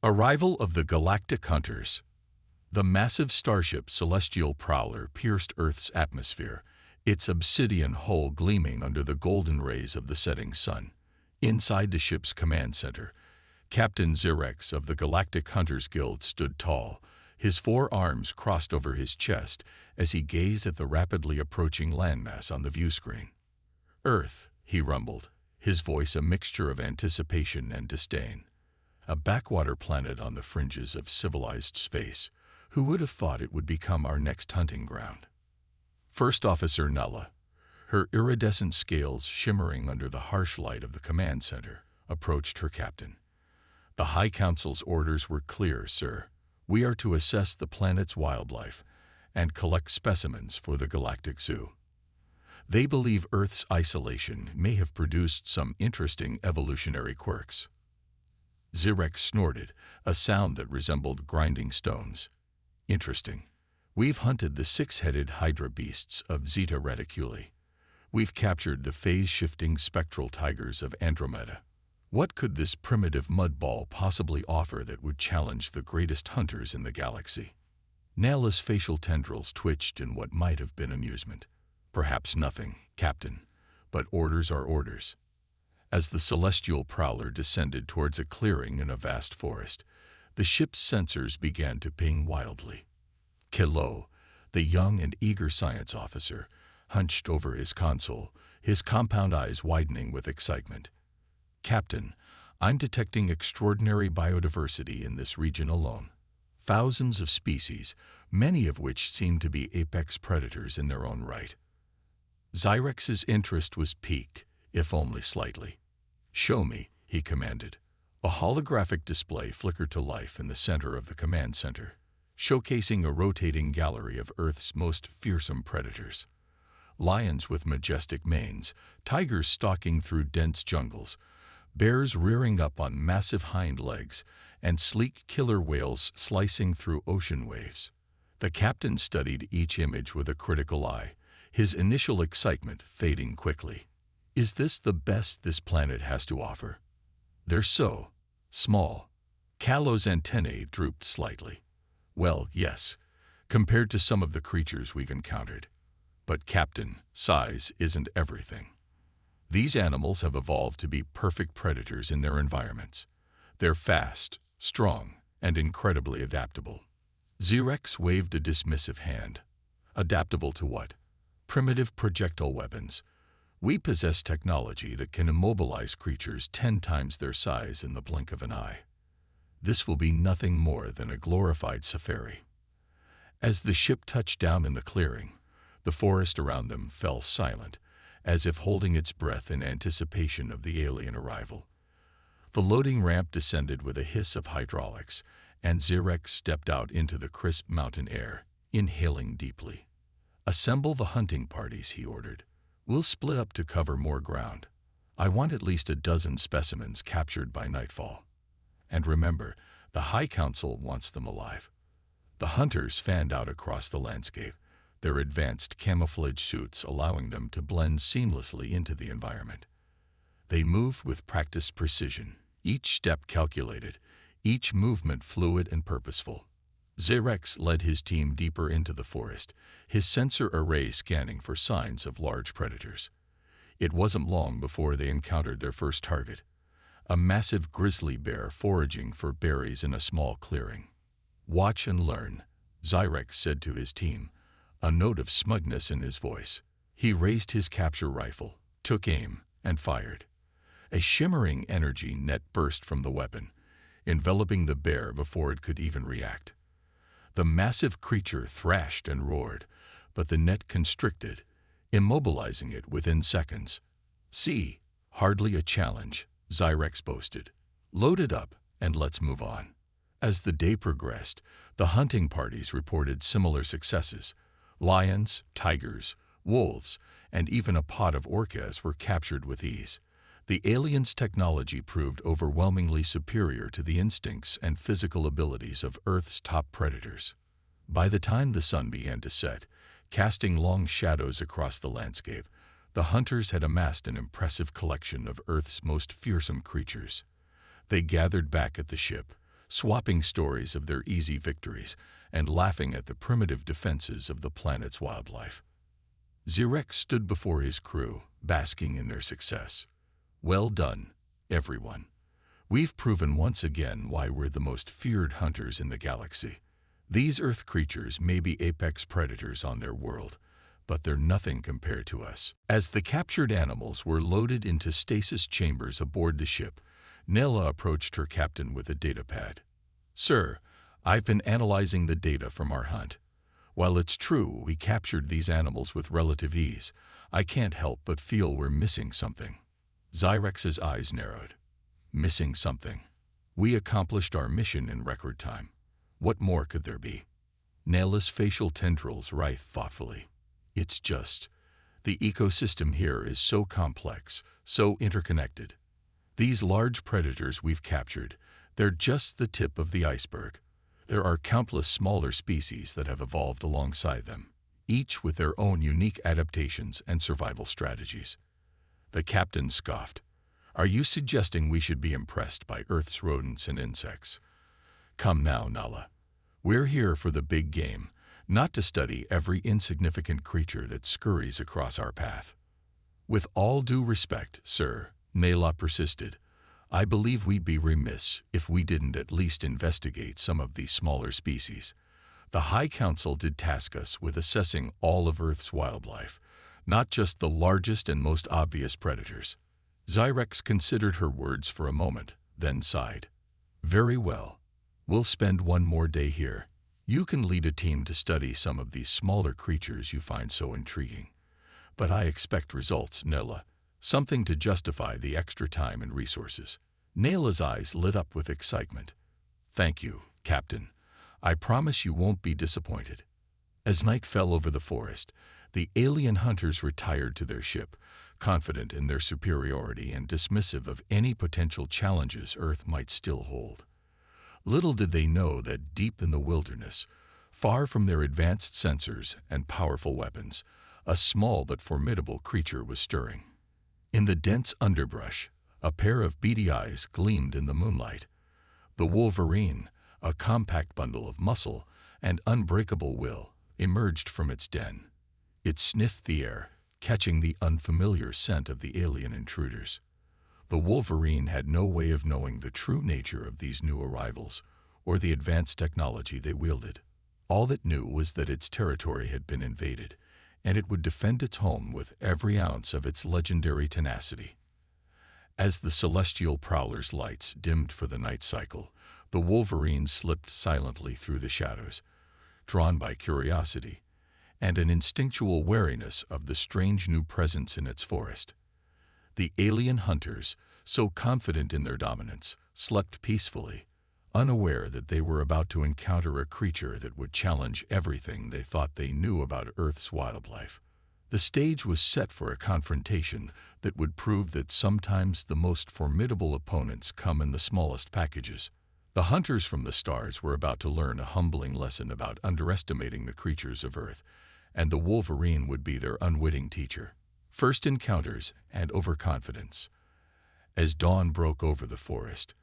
Arrival of the Galactic Hunters. The massive starship Celestial Prowler pierced Earth's atmosphere, its obsidian hull gleaming under the golden rays of the setting sun. Inside the ship's command center, Captain Xerxes of the Galactic Hunters Guild stood tall, his four arms crossed over his chest as he gazed at the rapidly approaching landmass on the view screen. "Earth," he rumbled, his voice a mixture of anticipation and disdain. A backwater planet on the fringes of civilized space. Who would have thought it would become our next hunting ground? First Officer Nella, her iridescent scales shimmering under the harsh light of the command center, approached her captain. "The High Council's orders were clear, sir. We are to assess the planet's wildlife and collect specimens for the Galactic Zoo. They believe Earth's isolation may have produced some interesting evolutionary quirks." Xerxes snorted, a sound that resembled grinding stones. "Interesting. We've hunted the six-headed hydra beasts of Zeta Reticuli. We've captured the phase-shifting spectral tigers of Andromeda. What could this primitive mudball possibly offer that would challenge the greatest hunters in the galaxy?" Nella's facial tendrils twitched in what might have been amusement. "Perhaps nothing, Captain, but orders are orders." As the Celestial Prowler descended towards a clearing in a vast forest, the ship's sensors began to ping wildly. Kilo, the young and eager science officer, hunched over his console, his compound eyes widening with excitement. "Captain, I'm detecting extraordinary biodiversity in this region alone. Thousands of species, many of which seem to be apex predators in their own right." Xerxes' interest was piqued, if only slightly. "Show me," he commanded. A holographic display flickered to life in the center of the command center, showcasing a rotating gallery of Earth's most fearsome predators. Lions with majestic manes, tigers stalking through dense jungles, bears rearing up on massive hind legs, and sleek killer whales slicing through ocean waves. The captain studied each image with a critical eye, his initial excitement fading quickly. Is this the best this planet has to offer? They're so small. Kalo's antennae drooped slightly. "Well, yes, compared to some of the creatures we've encountered. But Captain, size isn't everything. These animals have evolved to be perfect predators in their environments. They're fast, strong, and incredibly adaptable." Xerxes waved a dismissive hand. "Adaptable to what? Primitive projectile weapons. We possess technology that can immobilize creatures 10 times their size in the blink of an eye. This will be nothing more than a glorified safari." As the ship touched down in the clearing, the forest around them fell silent, as if holding its breath in anticipation of the alien arrival. The loading ramp descended with a hiss of hydraulics, and Xerxes stepped out into the crisp mountain air, inhaling deeply. "Assemble the hunting parties," he ordered. "We'll split up to cover more ground. I want at least a dozen specimens captured by nightfall. And remember, the High Council wants them alive." The hunters fanned out across the landscape, their advanced camouflage suits allowing them to blend seamlessly into the environment. They moved with practiced precision, each step calculated, each movement fluid and purposeful. Xerxes led his team deeper into the forest, his sensor array scanning for signs of large predators. It wasn't long before they encountered their first target, a massive grizzly bear foraging for berries in a small clearing. "Watch and learn," Xerxes said to his team, a note of smugness in his voice. He raised his capture rifle, took aim, and fired. A shimmering energy net burst from the weapon, enveloping the bear before it could even react. The massive creature thrashed and roared, but the net constricted, immobilizing it within seconds. "See, hardly a challenge," Xerxes boasted. "Load it up, and let's move on." As the day progressed, the hunting parties reported similar successes. Lions, tigers, wolves, and even a pod of orcas were captured with ease. The aliens' technology proved overwhelmingly superior to the instincts and physical abilities of Earth's top predators. By the time the sun began to set, casting long shadows across the landscape, the hunters had amassed an impressive collection of Earth's most fearsome creatures. They gathered back at the ship, swapping stories of their easy victories and laughing at the primitive defenses of the planet's wildlife. Xerex stood before his crew, basking in their success. "Well done, everyone. We've proven once again why we're the most feared hunters in the galaxy. These Earth creatures may be apex predators on their world, but they're nothing compared to us." As the captured animals were loaded into stasis chambers aboard the ship, Nella approached her captain with a datapad. "Sir, I've been analyzing the data from our hunt. While it's true we captured these animals with relative ease, I can't help but feel we're missing something." Xerex's eyes narrowed. "Missing something? We accomplished our mission in record time. What more could there be?" Nella's facial tendrils writhed thoughtfully. "It's just, the ecosystem here is so complex, so interconnected. These large predators we've captured, they're just the tip of the iceberg. There are countless smaller species that have evolved alongside them, each with their own unique adaptations and survival strategies." The captain scoffed. "Are you suggesting we should be impressed by Earth's rodents and insects? Come now, Nala. We're here for the big game, not to study every insignificant creature that scurries across our path." "With all due respect, sir," Nala persisted, "I believe we'd be remiss if we didn't at least investigate some of these smaller species. The High Council did task us with assessing all of Earth's wildlife, not just the largest and most obvious predators." Xerex considered her words for a moment, then sighed. "Very well. We'll spend one more day here. You can lead a team to study some of these smaller creatures you find so intriguing. But I expect results, Nella. Something to justify the extra time and resources." Nella's eyes lit up with excitement. "Thank you, Captain. I promise you won't be disappointed." As night fell over the forest, the alien hunters retired to their ship, confident in their superiority and dismissive of any potential challenges Earth might still hold. Little did they know that deep in the wilderness, far from their advanced sensors and powerful weapons, a small but formidable creature was stirring. In the dense underbrush, a pair of beady eyes gleamed in the moonlight. The Wolverine, a compact bundle of muscle and unbreakable will, emerged from its den. It sniffed the air, catching the unfamiliar scent of the alien intruders. The Wolverine had no way of knowing the true nature of these new arrivals or the advanced technology they wielded. All it knew was that its territory had been invaded, and it would defend its home with every ounce of its legendary tenacity. As the celestial prowler's lights dimmed for the night cycle, the Wolverine slipped silently through the shadows, drawn by curiosity and an instinctual wariness of the strange new presence in its forest. The alien hunters, so confident in their dominance, slept peacefully, unaware that they were about to encounter a creature that would challenge everything they thought they knew about Earth's wildlife. The stage was set for a confrontation that would prove that sometimes the most formidable opponents come in the smallest packages. The hunters from the stars were about to learn a humbling lesson about underestimating the creatures of Earth, and the Wolverine would be their unwitting teacher. First encounters and overconfidence. As dawn broke over the forest,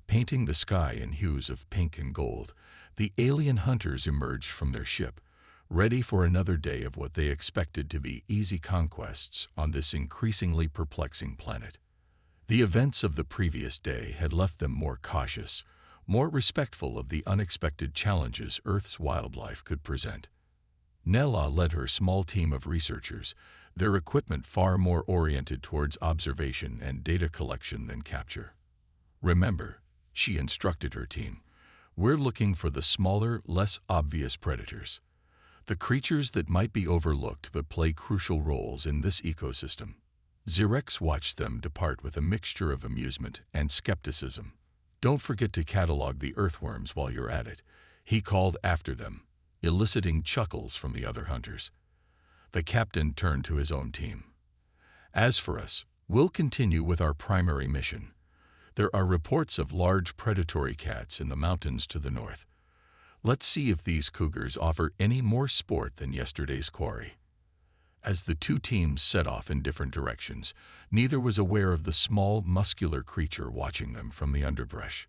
painting the sky in hues of pink and gold, the alien hunters emerged from their ship, ready for another day of what they expected to be easy conquests on this increasingly perplexing planet. The events of the previous day had left them more cautious, more respectful of the unexpected challenges Earth's wildlife could present. Nella led her small team of researchers, their equipment far more oriented towards observation and data collection than capture. "Remember," she instructed her team, "we're looking for the smaller, less obvious predators. The creatures that might be overlooked but play crucial roles in this ecosystem." Xerex watched them depart with a mixture of amusement and skepticism. "Don't forget to catalog the earthworms while you're at it," he called after them, eliciting chuckles from the other hunters. The captain turned to his own team. "As for us, we'll continue with our primary mission. There are reports of large predatory cats in the mountains to the north. Let's see if these cougars offer any more sport than yesterday's quarry." As the two teams set off in different directions, neither was aware of the small, muscular creature watching them from the underbrush.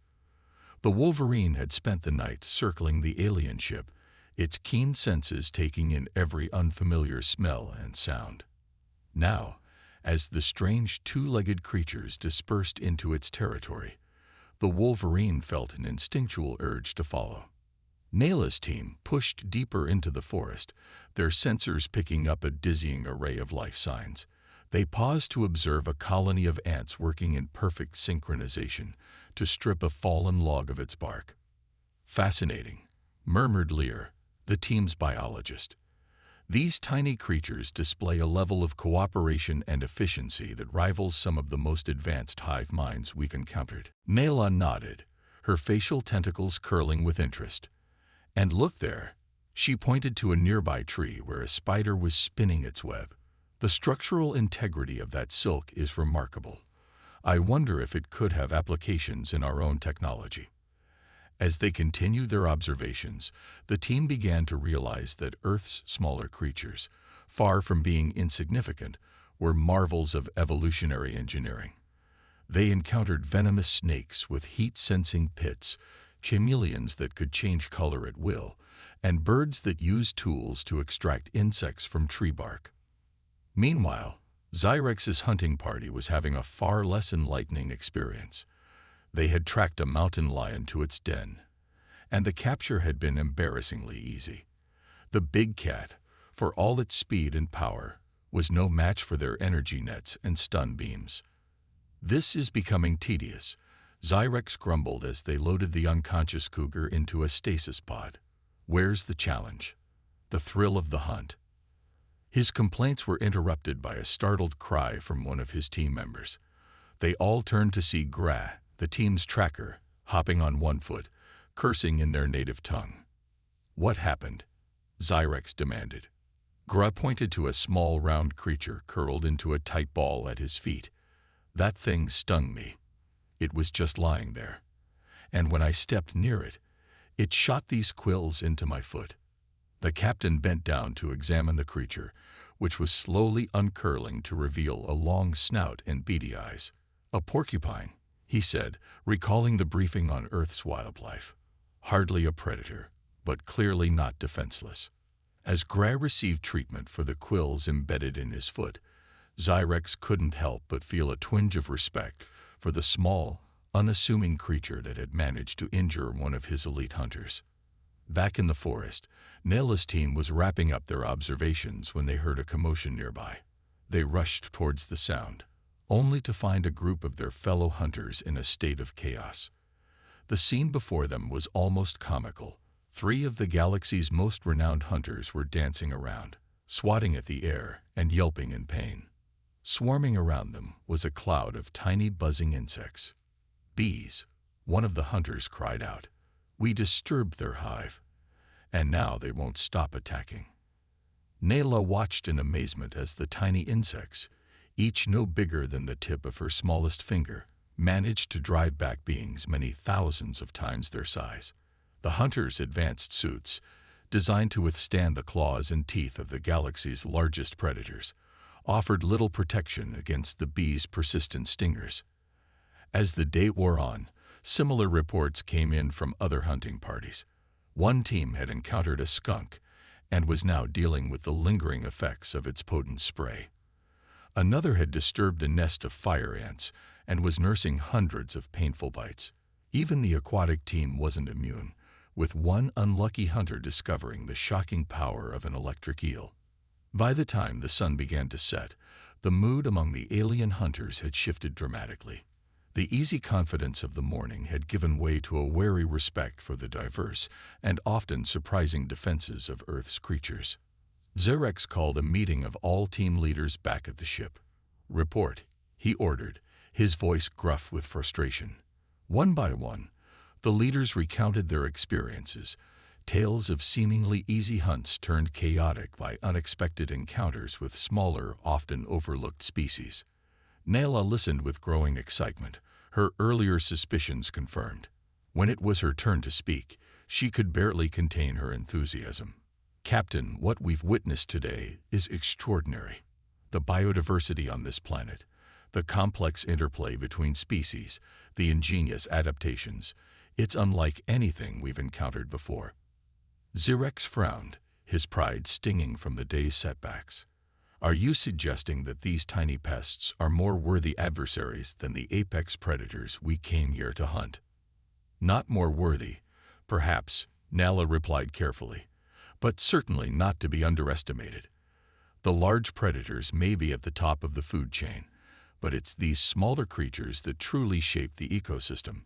The Wolverine had spent the night circling the alien ship, its keen senses taking in every unfamiliar smell and sound. Now, as the strange two-legged creatures dispersed into its territory, the Wolverine felt an instinctual urge to follow. Nayla's team pushed deeper into the forest, their sensors picking up a dizzying array of life signs. They paused to observe a colony of ants working in perfect synchronization to strip a fallen log of its bark. "Fascinating," murmured Lear, the team's biologist. "These tiny creatures display a level of cooperation and efficiency that rivals some of the most advanced hive minds we've encountered." Nayla nodded, her facial tentacles curling with interest. "And look there," she pointed to a nearby tree where a spider was spinning its web. "The structural integrity of that silk is remarkable. I wonder if it could have applications in our own technology." As they continued their observations, the team began to realize that Earth's smaller creatures, far from being insignificant, were marvels of evolutionary engineering. They encountered venomous snakes with heat-sensing pits, chameleons that could change color at will, and birds that used tools to extract insects from tree bark. Meanwhile, Xyrex's hunting party was having a far less enlightening experience. They had tracked a mountain lion to its den, and the capture had been embarrassingly easy. The big cat, for all its speed and power, was no match for their energy nets and stun beams. "This is becoming tedious," Xyrex grumbled as they loaded the unconscious cougar into a stasis pod. "Where's the challenge? The thrill of the hunt?" His complaints were interrupted by a startled cry from one of his team members. They all turned to see Gra, the team's tracker, hopping on one foot, cursing in their native tongue. "What happened?" Xyrex demanded. Gra pointed to a small round creature curled into a tight ball at his feet. "That thing stung me. It was just lying there. And when I stepped near it, it shot these quills into my foot." The captain bent down to examine the creature, which was slowly uncurling to reveal a long snout and beady eyes. "A porcupine," he said, recalling the briefing on Earth's wildlife. "Hardly a predator, but clearly not defenseless." As Gra received treatment for the quills embedded in his foot, Xyrex couldn't help but feel a twinge of respect for the small, unassuming creature that had managed to injure one of his elite hunters. Back in the forest, Nayla's team was wrapping up their observations when they heard a commotion nearby. They rushed towards the sound, only to find a group of their fellow hunters in a state of chaos. The scene before them was almost comical. 3 of the galaxy's most renowned hunters were dancing around, swatting at the air and yelping in pain. Swarming around them was a cloud of tiny buzzing insects. "Bees," one of the hunters cried out. "We disturbed their hive, and now they won't stop attacking." Nayla watched in amazement as the tiny insects, each no bigger than the tip of her smallest finger, managed to drive back beings many thousands of times their size. The hunters' advanced suits, designed to withstand the claws and teeth of the galaxy's largest predators, offered little protection against the bees' persistent stingers. As the day wore on, similar reports came in from other hunting parties. One team had encountered a skunk and was now dealing with the lingering effects of its potent spray. Another had disturbed a nest of fire ants and was nursing hundreds of painful bites. Even the aquatic team wasn't immune, with one unlucky hunter discovering the shocking power of an electric eel. By the time the sun began to set, the mood among the alien hunters had shifted dramatically. The easy confidence of the morning had given way to a wary respect for the diverse and often surprising defenses of Earth's creatures. Xyrex called a meeting of all team leaders back at the ship. "Report," he ordered, his voice gruff with frustration. One by one, the leaders recounted their experiences, tales of seemingly easy hunts turned chaotic by unexpected encounters with smaller, often overlooked species. Nayla listened with growing excitement, her earlier suspicions confirmed. When it was her turn to speak, she could barely contain her enthusiasm. "Captain, what we've witnessed today is extraordinary. The biodiversity on this planet, the complex interplay between species, the ingenious adaptations, It's unlike anything we've encountered before." Zyrex frowned, his pride stinging from the day's setbacks. "Are you suggesting that these tiny pests are more worthy adversaries than the apex predators we came here to hunt?" "Not more worthy, perhaps," Nala replied carefully, "but certainly not to be underestimated. The large predators may be at the top of the food chain, but it's these smaller creatures that truly shape the ecosystem.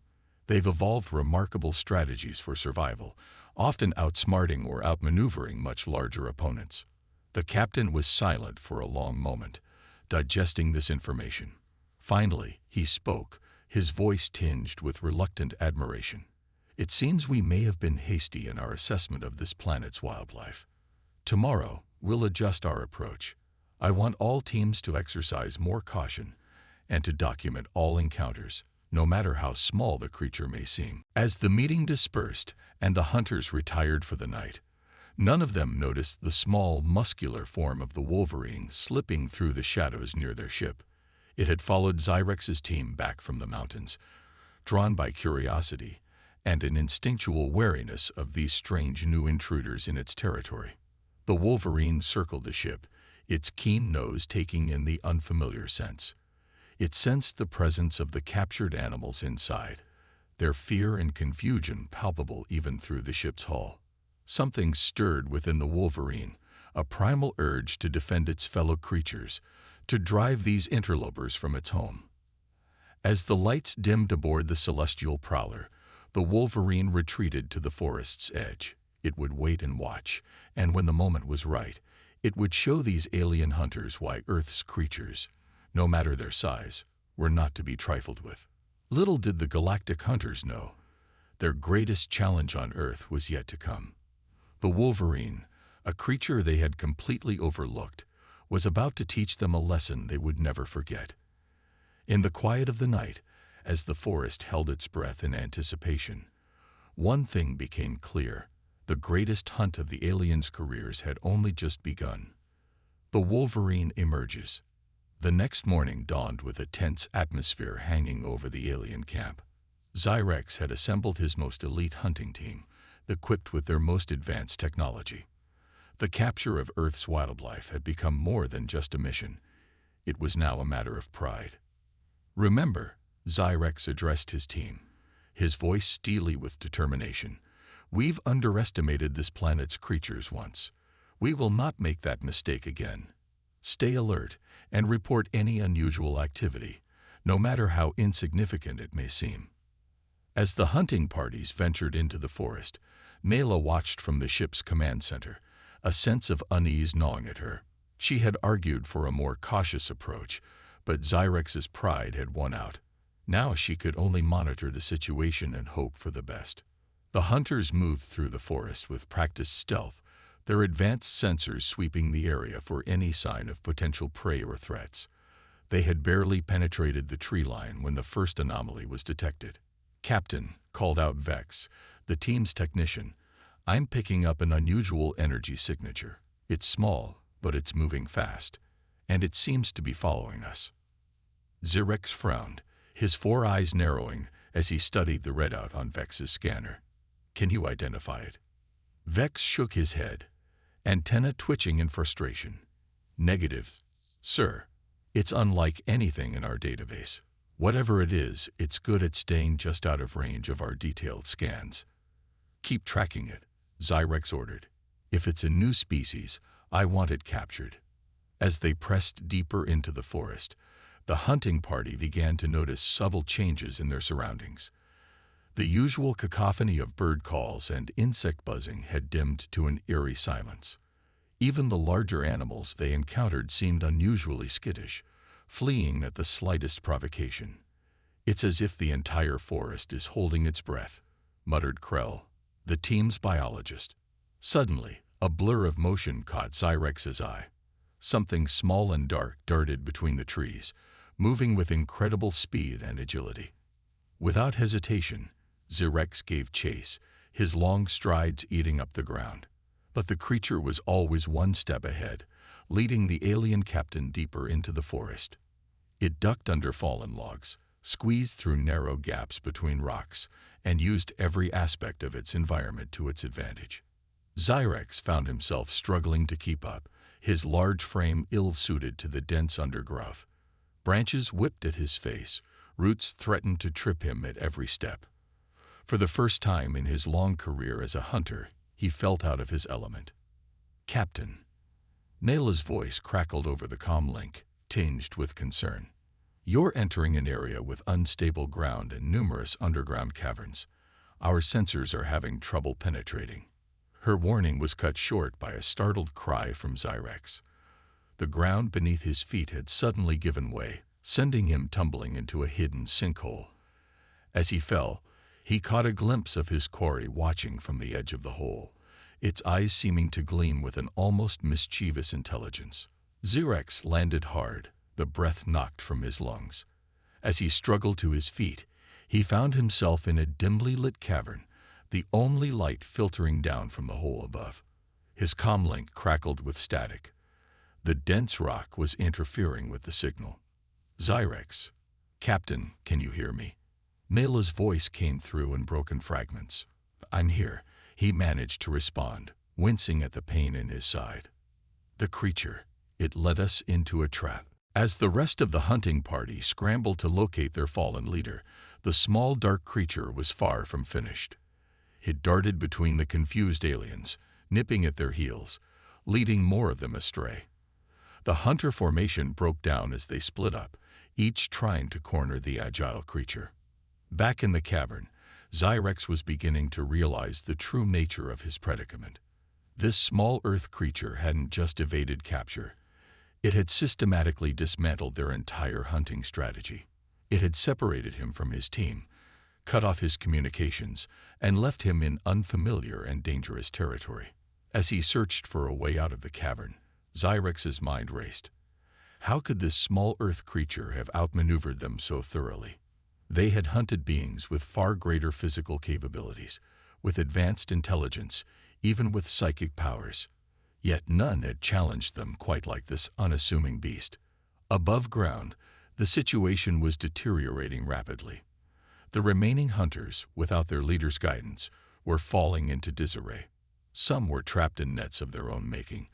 They've evolved remarkable strategies for survival, often outsmarting or outmaneuvering much larger opponents." The captain was silent for a long moment, digesting this information. Finally, he spoke, his voice tinged with reluctant admiration. "It seems we may have been hasty in our assessment of this planet's wildlife. Tomorrow, we'll adjust our approach. I want all teams to exercise more caution and to document all encounters, no matter how small the creature may seem." As the meeting dispersed and the hunters retired for the night, none of them noticed the small, muscular form of the Wolverine slipping through the shadows near their ship. It had followed Zyrex's team back from the mountains, drawn by curiosity and an instinctual wariness of these strange new intruders in its territory. The Wolverine circled the ship, its keen nose taking in the unfamiliar scents. It sensed the presence of the captured animals inside, their fear and confusion palpable even through the ship's hull. Something stirred within the Wolverine, a primal urge to defend its fellow creatures, to drive these interlopers from its home. As the lights dimmed aboard the celestial prowler, the Wolverine retreated to the forest's edge. It would wait and watch, and when the moment was right, it would show these alien hunters why Earth's creatures, no matter their size, were not to be trifled with. Little did the Galactic hunters know, their greatest challenge on Earth was yet to come. The Wolverine, a creature they had completely overlooked, was about to teach them a lesson they would never forget. In the quiet of the night, as the forest held its breath in anticipation, one thing became clear: the greatest hunt of the aliens' careers had only just begun. The Wolverine emerges. The next morning dawned with a tense atmosphere hanging over the alien camp. Zyrex had assembled his most elite hunting team, equipped with their most advanced technology. The capture of Earth's wildlife had become more than just a mission. It was now a matter of pride. "Remember," Zyrex addressed his team, his voice steely with determination, "we've underestimated this planet's creatures once. We will not make that mistake again. Stay alert and report any unusual activity, no matter how insignificant it may seem." As the hunting parties ventured into the forest, Nayla watched from the ship's command center, a sense of unease gnawing at her. She had argued for a more cautious approach, but Zyrex's pride had won out. Now she could only monitor the situation and hope for the best. The hunters moved through the forest with practiced stealth, their advanced sensors sweeping the area for any sign of potential prey or threats. They had barely penetrated the tree line when the first anomaly was detected. "Captain," called out Vex, the team's technician, "I'm picking up an unusual energy signature. It's small, but it's moving fast, and it seems to be following us." Zyrex frowned, his four eyes narrowing as he studied the readout on Vex's scanner. "Can you identify it?" Vex shook his head, antenna twitching in frustration. "Negative, sir. It's unlike anything in our database. Whatever it is, it's good at staying just out of range of our detailed scans." "Keep tracking it," Zyrex ordered. "If it's a new species, I want it captured." As they pressed deeper into the forest, the hunting party began to notice subtle changes in their surroundings. The usual cacophony of bird calls and insect buzzing had dimmed to an eerie silence. Even the larger animals they encountered seemed unusually skittish, fleeing at the slightest provocation. "It's as if the entire forest is holding its breath," muttered Krell, the team's biologist. Suddenly, a blur of motion caught Zyrex's eye. Something small and dark darted between the trees, moving with incredible speed and agility. Without hesitation, Zyrex gave chase, his long strides eating up the ground. But the creature was always one step ahead, leading the alien captain deeper into the forest. It ducked under fallen logs, squeezed through narrow gaps between rocks, and used every aspect of its environment to its advantage. Xyrex found himself struggling to keep up, his large frame ill-suited to the dense undergrowth. Branches whipped at his face, roots threatened to trip him at every step. For the first time in his long career as a hunter, he felt out of his element. "Captain." Nayla's voice crackled over the comlink, tinged with concern. "You're entering an area with unstable ground and numerous underground caverns. Our sensors are having trouble penetrating." Her warning was cut short by a startled cry from Xyrex. The ground beneath his feet had suddenly given way, sending him tumbling into a hidden sinkhole. As he fell, he caught a glimpse of his quarry watching from the edge of the hole, its eyes seeming to gleam with an almost mischievous intelligence. Xyrex landed hard, the breath knocked from his lungs. As he struggled to his feet, he found himself in a dimly lit cavern, the only light filtering down from the hole above. His comlink crackled with static. The dense rock was interfering with the signal. "Xyrex." "Captain, can you hear me?" Nayla's voice came through in broken fragments. "I'm here," he managed to respond, wincing at the pain in his side. "The creature, it led us into a trap." As the rest of the hunting party scrambled to locate their fallen leader, the small dark creature was far from finished. It darted between the confused aliens, nipping at their heels, leading more of them astray. The hunter formation broke down as they split up, each trying to corner the agile creature. Back in the cavern, Xyrex was beginning to realize the true nature of his predicament. This small Earth creature hadn't just evaded capture. It had systematically dismantled their entire hunting strategy. It had separated him from his team, cut off his communications, and left him in unfamiliar and dangerous territory. As he searched for a way out of the cavern, Xyrex's mind raced. How could this small Earth creature have outmaneuvered them so thoroughly? They had hunted beings with far greater physical capabilities, with advanced intelligence, even with psychic powers. Yet none had challenged them quite like this unassuming beast. Above ground, the situation was deteriorating rapidly. The remaining hunters, without their leader's guidance, were falling into disarray. Some were trapped in nets of their own making.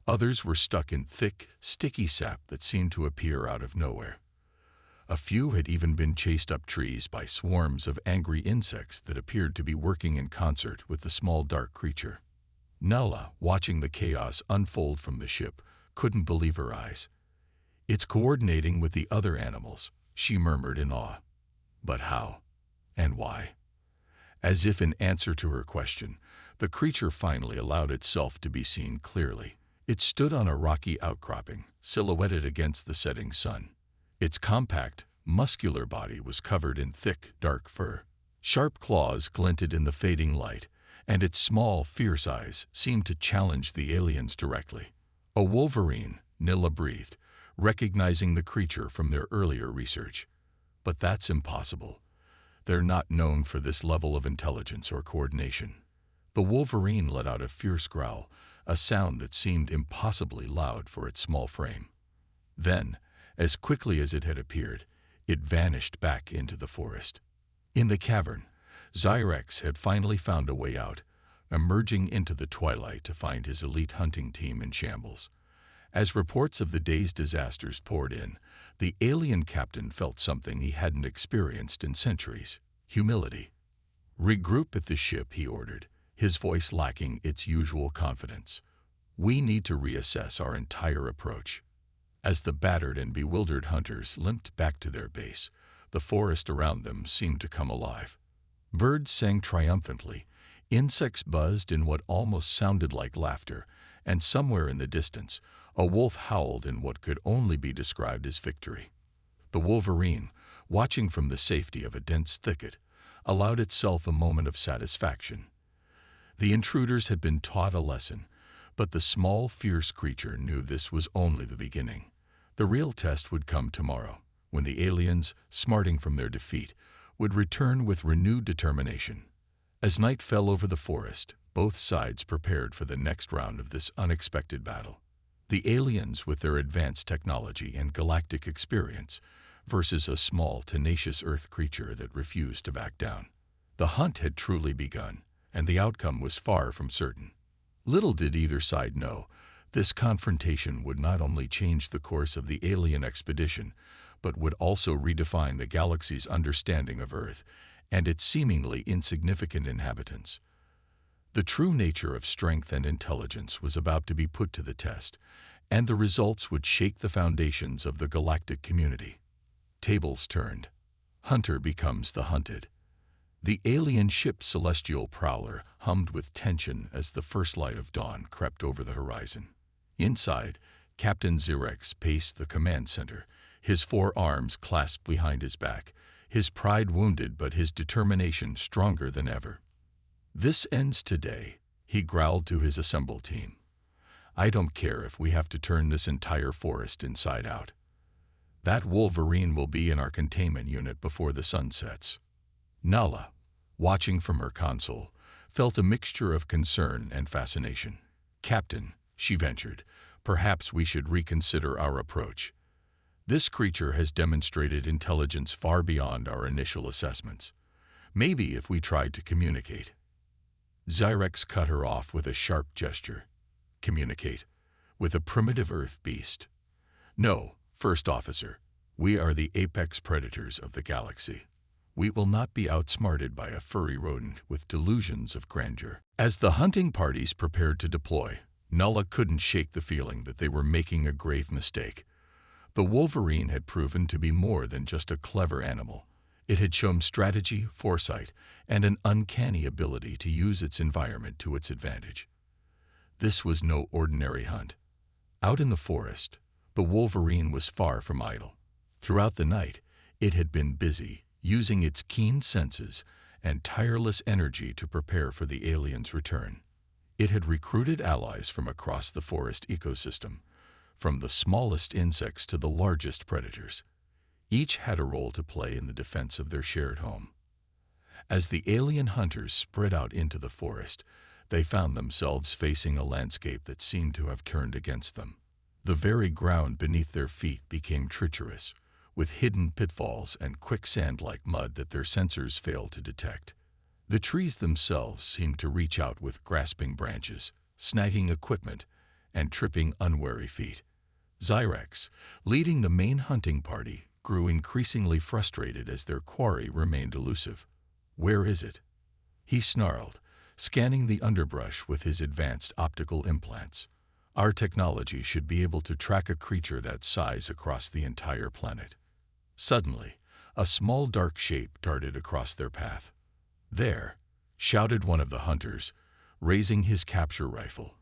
Others were stuck in thick, sticky sap that seemed to appear out of nowhere. A few had even been chased up trees by swarms of angry insects that appeared to be working in concert with the small dark creature. Nella, watching the chaos unfold from the ship, couldn't believe her eyes. "It's coordinating with the other animals," she murmured in awe. "But how? And why?" As if in answer to her question, the creature finally allowed itself to be seen clearly. It stood on a rocky outcropping, silhouetted against the setting sun. Its compact, muscular body was covered in thick, dark fur. Sharp claws glinted in the fading light, and its small, fierce eyes seemed to challenge the aliens directly. "A Wolverine," Nilla breathed, recognizing the creature from their earlier research. "But that's impossible. They're not known for this level of intelligence or coordination." The Wolverine let out a fierce growl, a sound that seemed impossibly loud for its small frame. Then, as quickly as it had appeared, it vanished back into the forest. In the cavern, Xyrex had finally found a way out, emerging into the twilight to find his elite hunting team in shambles. As reports of the day's disasters poured in, the alien captain felt something he hadn't experienced in centuries: humility. "Regroup at the ship," he ordered, his voice lacking its usual confidence. "We need to reassess our entire approach." As the battered and bewildered hunters limped back to their base, the forest around them seemed to come alive. Birds sang triumphantly, insects buzzed in what almost sounded like laughter, and somewhere in the distance, a wolf howled in what could only be described as victory. The Wolverine, watching from the safety of a dense thicket, allowed itself a moment of satisfaction. The intruders had been taught a lesson, but the small, fierce creature knew this was only the beginning. The real test would come tomorrow, when the aliens, smarting from their defeat, would return with renewed determination. As night fell over the forest, both sides prepared for the next round of this unexpected battle. The aliens, with their advanced technology and galactic experience, versus a small, tenacious Earth creature that refused to back down. The hunt had truly begun, and the outcome was far from certain. Little did either side know, this confrontation would not only change the course of the alien expedition, but would also redefine the galaxy's understanding of Earth and its seemingly insignificant inhabitants. The true nature of strength and intelligence was about to be put to the test, and the results would shake the foundations of the galactic community. Tables turned. Hunter becomes the hunted. The alien ship Celestial Prowler hummed with tension as the first light of dawn crept over the horizon. Inside, Captain Xyrex paced the command center, his 4 arms clasped behind his back, his pride wounded but his determination stronger than ever. "This ends today," he growled to his assembled team. "I don't care if we have to turn this entire forest inside out. That Wolverine will be in our containment unit before the sun sets." Nala, watching from her console, felt a mixture of concern and fascination. "Captain," she ventured, "perhaps we should reconsider our approach. This creature has demonstrated intelligence far beyond our initial assessments. Maybe if we tried to communicate." Xyrex cut her off with a sharp gesture. "Communicate? With a primitive Earth beast? No, First Officer. We are the apex predators of the galaxy. We will not be outsmarted by a furry rodent with delusions of grandeur." As the hunting parties prepared to deploy, Nala couldn't shake the feeling that they were making a grave mistake. The Wolverine had proven to be more than just a clever animal. It had shown strategy, foresight, and an uncanny ability to use its environment to its advantage. This was no ordinary hunt. Out in the forest, the Wolverine was far from idle. Throughout the night, it had been busy, using its keen senses and tireless energy to prepare for the aliens' return. It had recruited allies from across the forest ecosystem, from the smallest insects to the largest predators. Each had a role to play in the defense of their shared home. As the alien hunters spread out into the forest, they found themselves facing a landscape that seemed to have turned against them. The very ground beneath their feet became treacherous, with hidden pitfalls and quicksand-like mud that their sensors failed to detect. The trees themselves seemed to reach out with grasping branches, snagging equipment, and tripping unwary feet. Xyrex, leading the main hunting party, grew increasingly frustrated as their quarry remained elusive. "Where is it?" he snarled, scanning the underbrush with his advanced optical implants. "Our technology should be able to track a creature that size across the entire planet." Suddenly, a small dark shape darted across their path. "There!" shouted one of the hunters, raising his capture rifle.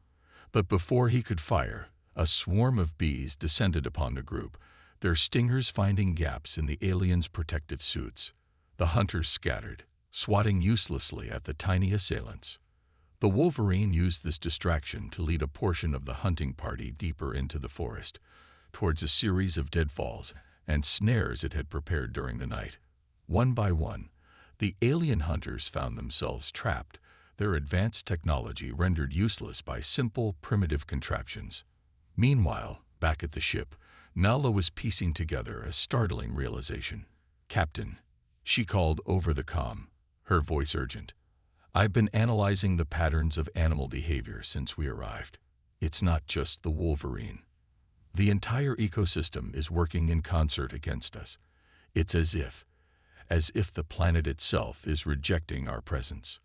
But before he could fire, a swarm of bees descended upon the group, their stingers finding gaps in the aliens' protective suits. The hunters scattered, swatting uselessly at the tiny assailants. The Wolverine used this distraction to lead a portion of the hunting party deeper into the forest, towards a series of deadfalls and snares it had prepared during the night. One by one, the alien hunters found themselves trapped, their advanced technology rendered useless by simple, primitive contraptions. Meanwhile, back at the ship, Nala was piecing together a startling realization. "Captain," she called over the comm, her voice urgent. "I've been analyzing the patterns of animal behavior since we arrived. It's not just the Wolverine. The entire ecosystem is working in concert against us. It's as if the planet itself is rejecting our presence."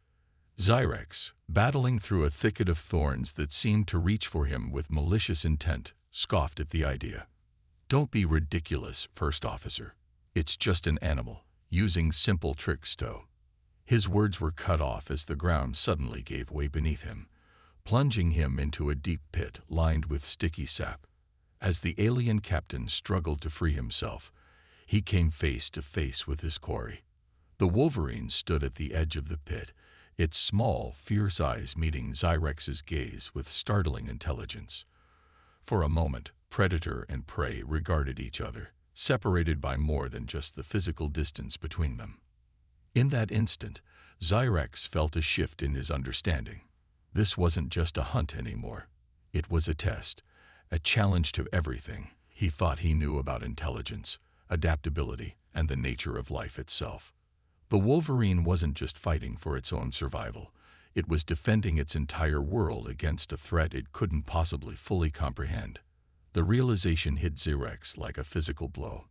Xyrex, battling through a thicket of thorns that seemed to reach for him with malicious intent, scoffed at the idea. "Don't be ridiculous, First Officer. It's just an animal, using simple tricks to..." His words were cut off as the ground suddenly gave way beneath him, plunging him into a deep pit lined with sticky sap. As the alien captain struggled to free himself, he came face to face with his quarry. The Wolverine stood at the edge of the pit, its small, fierce eyes meeting Xyrex's gaze with startling intelligence. For a moment, predator and prey regarded each other, separated by more than just the physical distance between them. In that instant, Xyrex felt a shift in his understanding. This wasn't just a hunt anymore. It was a test, a challenge to everything he thought he knew about intelligence, adaptability, and the nature of life itself. The Wolverine wasn't just fighting for its own survival. It was defending its entire world against a threat it couldn't possibly fully comprehend. The realization hit Xerex like a physical blow.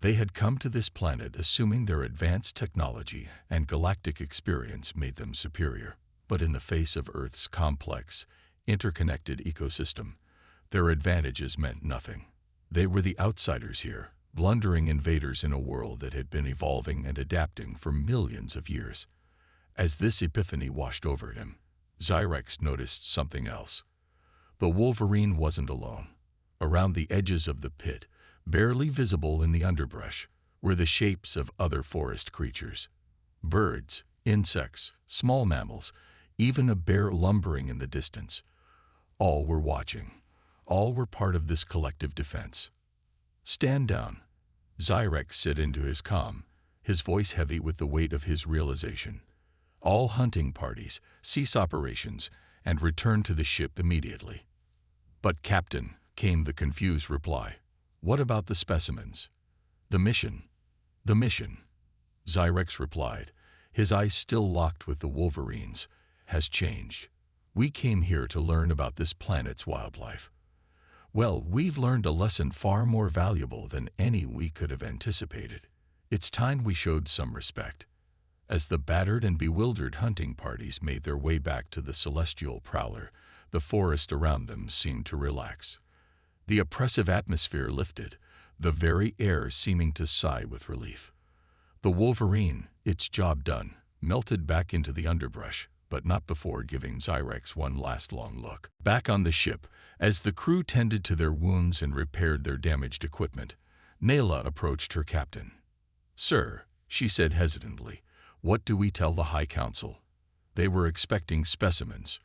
They had come to this planet assuming their advanced technology and galactic experience made them superior. But in the face of Earth's complex, interconnected ecosystem, their advantages meant nothing. They were the outsiders here, blundering invaders in a world that had been evolving and adapting for millions of years. As this epiphany washed over him, Xerex noticed something else. The Wolverine wasn't alone. Around the edges of the pit, barely visible in the underbrush, were the shapes of other forest creatures. Birds, insects, small mammals, even a bear lumbering in the distance. All were watching. All were part of this collective defense. "Stand down." Xerex set into his calm, his voice heavy with the weight of his realization. "All hunting parties, cease operations, and return to the ship immediately." "But Captain," came the confused reply, "what about the specimens?" "The mission." "The mission," Xerex replied, his eyes still locked with the Wolverine's, "has changed. We came here to learn about this planet's wildlife. Well, we've learned a lesson far more valuable than any we could have anticipated. It's time we showed some respect." As the battered and bewildered hunting parties made their way back to the celestial prowler, the forest around them seemed to relax. The oppressive atmosphere lifted, the very air seeming to sigh with relief. The Wolverine, its job done, melted back into the underbrush, but not before giving Xerex one last long look. Back on the ship, as the crew tended to their wounds and repaired their damaged equipment, Nayla approached her captain. "Sir," she said hesitantly, "what do we tell the High Council?" They were expecting specimens,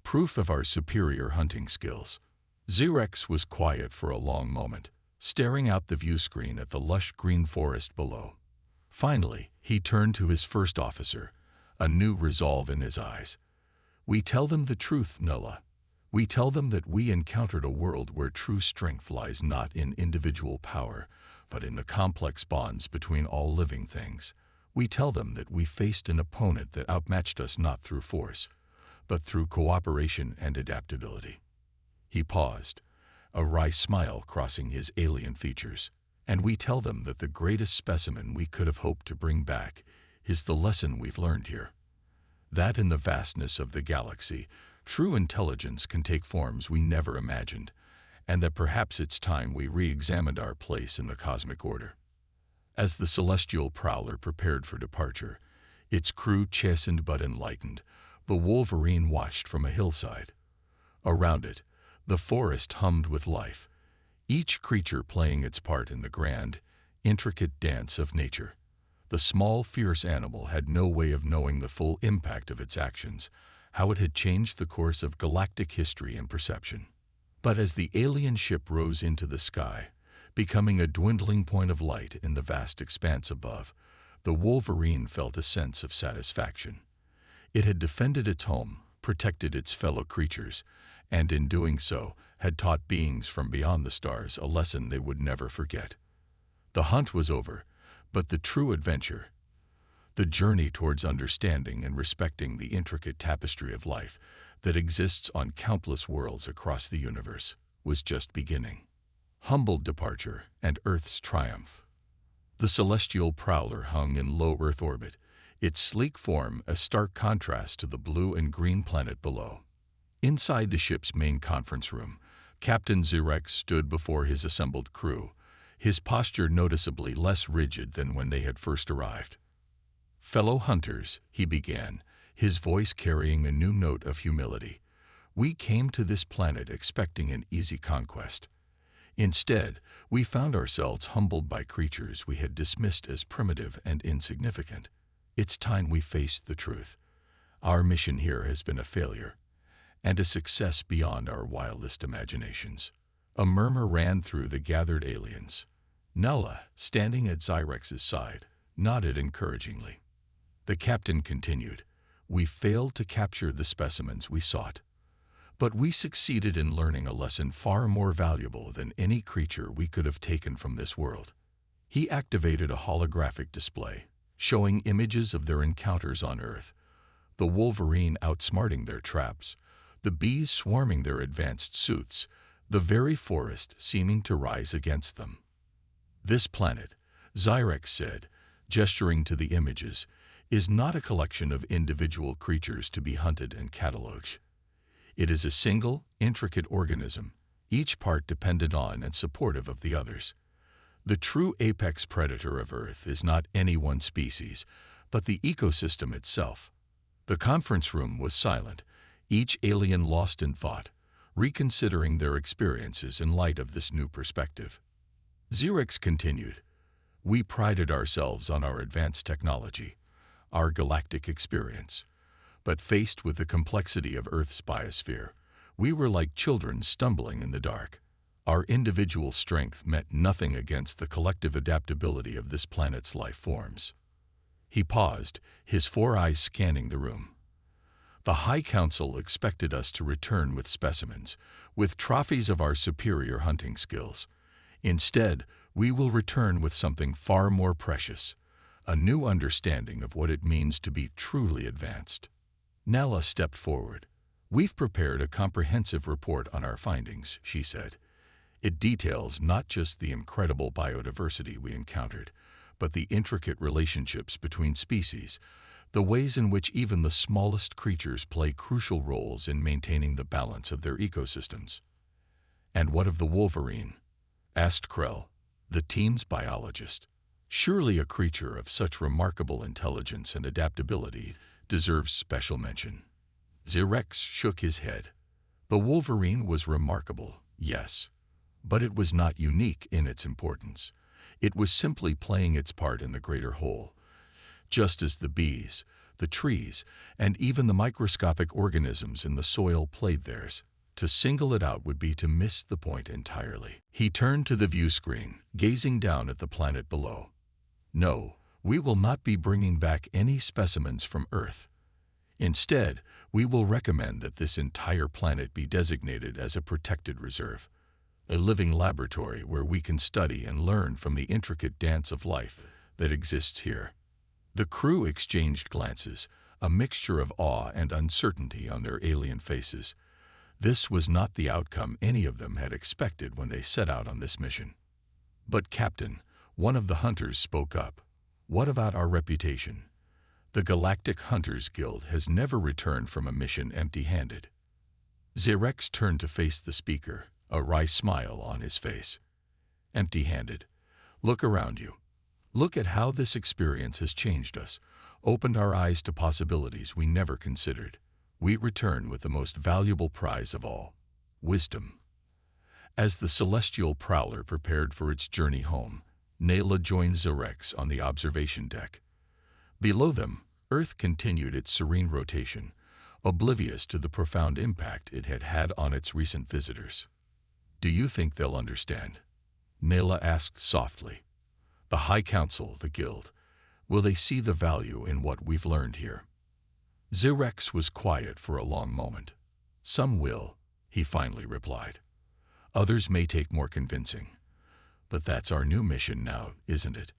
proof of our superior hunting skills. Xerex was quiet for a long moment, staring out the view screen at the lush green forest below. Finally, he turned to his first officer, a new resolve in his eyes. "We tell them the truth, Nayla. We tell them that we encountered a world where true strength lies not in individual power, but in the complex bonds between all living things. We tell them that we faced an opponent that outmatched us not through force, but through cooperation and adaptability." He paused, a wry smile crossing his alien features. "And we tell them that the greatest specimen we could have hoped to bring back is the lesson we've learned here. That in the vastness of the galaxy, true intelligence can take forms we never imagined, and that perhaps it's time we re-examined our place in the cosmic order." As the celestial prowler prepared for departure, its crew chastened but enlightened, the Wolverine watched from a hillside. Around it, the forest hummed with life, each creature playing its part in the grand, intricate dance of nature. The small, fierce animal had no way of knowing the full impact of its actions, how it had changed the course of galactic history and perception. But as the alien ship rose into the sky, becoming a dwindling point of light in the vast expanse above, the Wolverine felt a sense of satisfaction. It had defended its home, protected its fellow creatures, and in doing so, had taught beings from beyond the stars a lesson they would never forget. The hunt was over, but the true adventure, the journey towards understanding and respecting the intricate tapestry of life that exists on countless worlds across the universe, was just beginning. Humbled departure and Earth's triumph. The celestial prowler hung in low Earth orbit, its sleek form a stark contrast to the blue and green planet below. Inside the ship's main conference room, Captain Xerex stood before his assembled crew, his posture noticeably less rigid than when they had first arrived. "Fellow hunters," he began, his voice carrying a new note of humility, "we came to this planet expecting an easy conquest. Instead, we found ourselves humbled by creatures we had dismissed as primitive and insignificant. It's time we faced the truth. Our mission here has been a failure, and a success beyond our wildest imaginations." A murmur ran through the gathered aliens. Nayla, standing at Xerex's side, nodded encouragingly. The captain continued, "We failed to capture the specimens we sought, but we succeeded in learning a lesson far more valuable than any creature we could have taken from this world." He activated a holographic display, showing images of their encounters on Earth, the Wolverine outsmarting their traps, the bees swarming their advanced suits, the very forest seeming to rise against them. This planet, Xyrex said, gesturing to the images, is not a collection of individual creatures to be hunted and catalogued. It is a single, intricate organism, each part dependent on and supportive of the others. The true apex predator of Earth is not any one species, but the ecosystem itself. The conference room was silent, each alien lost in thought, reconsidering their experiences in light of this new perspective. Xyrex continued, "We prided ourselves on our advanced technology, our galactic experience. But faced with the complexity of Earth's biosphere, we were like children stumbling in the dark. Our individual strength meant nothing against the collective adaptability of this planet's life forms." He paused, his 4 eyes scanning the room. "The High Council expected us to return with specimens, with trophies of our superior hunting skills. Instead, we will return with something far more precious, a new understanding of what it means to be truly advanced." Nella stepped forward. "We've prepared a comprehensive report on our findings," she said. "It details not just the incredible biodiversity we encountered, but the intricate relationships between species, the ways in which even the smallest creatures play crucial roles in maintaining the balance of their ecosystems." "And what of the Wolverine?" asked Krell, the team's biologist. "Surely a creature of such remarkable intelligence and adaptability deserves special mention." Xyrex shook his head. "The Wolverine was remarkable, yes, but it was not unique in its importance. It was simply playing its part in the greater whole, just as the bees, the trees, and even the microscopic organisms in the soil played theirs. To single it out would be to miss the point entirely." He turned to the view screen, gazing down at the planet below. "No, we will not be bringing back any specimens from Earth. Instead, we will recommend that this entire planet be designated as a protected reserve, a living laboratory where we can study and learn from the intricate dance of life that exists here." The crew exchanged glances, a mixture of awe and uncertainty on their alien faces. This was not the outcome any of them had expected when they set out on this mission. "But Captain," one of the hunters spoke up, "what about our reputation? The Galactic Hunters Guild has never returned from a mission empty-handed." Xyrex turned to face the speaker, a wry smile on his face. "Empty-handed? Look around you. Look at how this experience has changed us, opened our eyes to possibilities we never considered. We return with the most valuable prize of all, wisdom." As the celestial prowler prepared for its journey home, Nayla joined Xyrex on the observation deck. Below them, Earth continued its serene rotation, oblivious to the profound impact it had had on its recent visitors. "Do you think they'll understand?" Nayla asked softly. "The High Council, the Guild, will they see the value in what we've learned here?" Xyrex was quiet for a long moment. "Some will," he finally replied. "Others may take more convincing. But that's our new mission now, isn't it?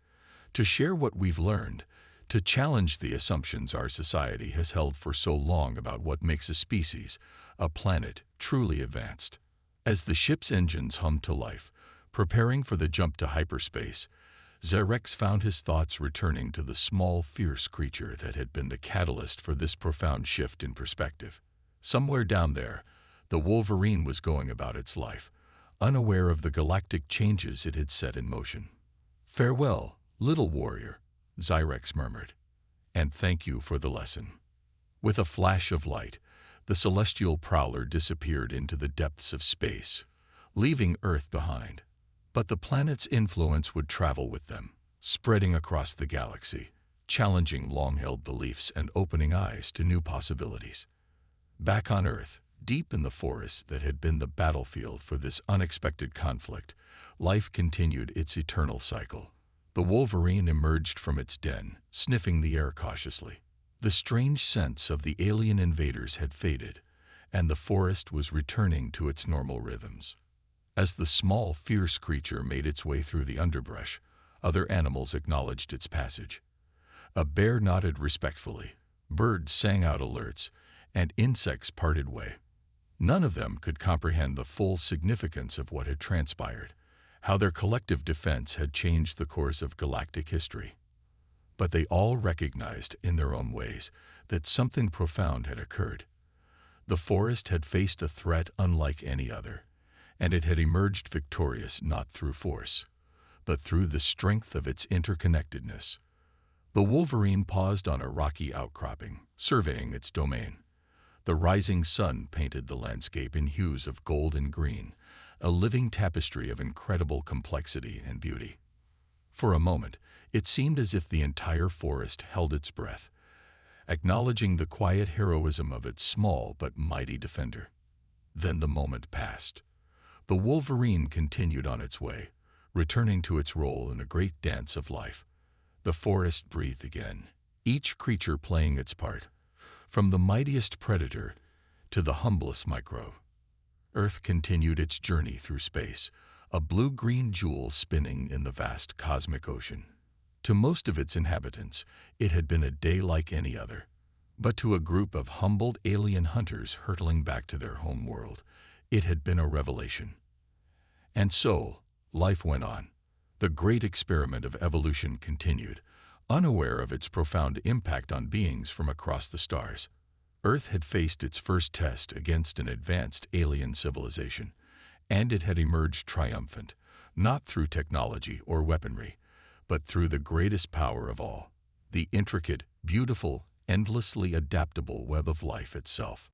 To share what we've learned, to challenge the assumptions our society has held for so long about what makes a species, a planet, truly advanced." As the ship's engines hummed to life, preparing for the jump to hyperspace, Xyrex found his thoughts returning to the small, fierce creature that had been the catalyst for this profound shift in perspective. Somewhere down there, the Wolverine was going about its life, unaware of the galactic changes it had set in motion. "Farewell, little warrior," Xyrex murmured, "and thank you for the lesson." With a flash of light, the celestial prowler disappeared into the depths of space, leaving Earth behind. But the planet's influence would travel with them, spreading across the galaxy, challenging long-held beliefs and opening eyes to new possibilities. Back on Earth, deep in the forest that had been the battlefield for this unexpected conflict, life continued its eternal cycle. The Wolverine emerged from its den, sniffing the air cautiously. The strange sense of the alien invaders had faded, and the forest was returning to its normal rhythms. As the small, fierce creature made its way through the underbrush, other animals acknowledged its passage. A bear nodded respectfully, birds sang out alerts, and insects parted way. None of them could comprehend the full significance of what had transpired, how their collective defense had changed the course of galactic history. But they all recognized, in their own ways, that something profound had occurred. The forest had faced a threat unlike any other, and it had emerged victorious not through force, but through the strength of its interconnectedness. The Wolverine paused on a rocky outcropping, surveying its domain. The rising sun painted the landscape in hues of gold and green, a living tapestry of incredible complexity and beauty. For a moment, it seemed as if the entire forest held its breath, acknowledging the quiet heroism of its small but mighty defender. Then the moment passed. The Wolverine continued on its way, returning to its role in a great dance of life. The forest breathed again, each creature playing its part, from the mightiest predator to the humblest microbe. Earth continued its journey through space, a blue-green jewel spinning in the vast cosmic ocean. To most of its inhabitants, it had been a day like any other. But to a group of humbled alien hunters hurtling back to their home world, it had been a revelation. And so, life went on. The great experiment of evolution continued, unaware of its profound impact on beings from across the stars. Earth had faced its first test against an advanced alien civilization, and it had emerged triumphant, not through technology or weaponry, but through the greatest power of all, the intricate, beautiful, endlessly adaptable web of life itself.